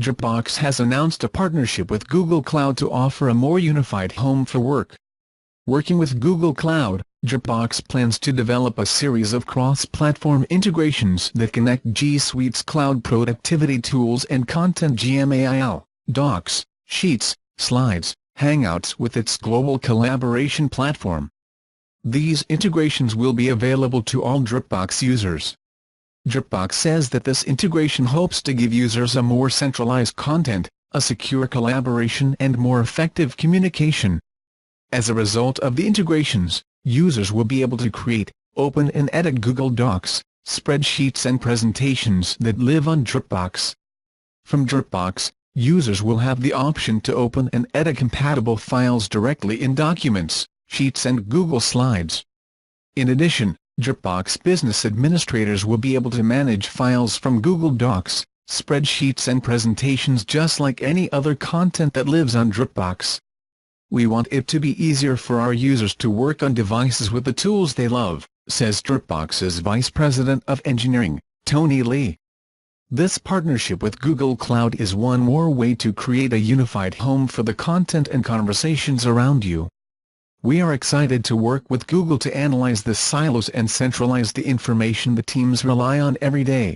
Dropbox has announced a partnership with Google Cloud to offer a more unified home for work. Working with Google Cloud, Dropbox plans to develop a series of cross-platform integrations that connect G Suite's cloud productivity tools and content Gmail, Docs, Sheets, Slides, Hangouts with its global collaboration platform. These integrations will be available to all Dropbox users. Dropbox says that this integration hopes to give users a more centralized content, a secure collaboration and more effective communication. As a result of the integrations, users will be able to create, open and edit Google Docs, spreadsheets and presentations that live on Dropbox. From Dropbox, users will have the option to open and edit compatible files directly in Documents, Sheets and Google Slides. In addition, Dropbox Business administrators will be able to manage files from Google Docs, spreadsheets and presentations just like any other content that lives on Dropbox. We want it to be easier for our users to work on devices with the tools they love, says Dropbox's Vice President of Engineering, Tony Lee. This partnership with Google Cloud is one more way to create a unified home for the content and conversations around you. We are excited to work with Google to analyze the silos and centralize the information the teams rely on every day.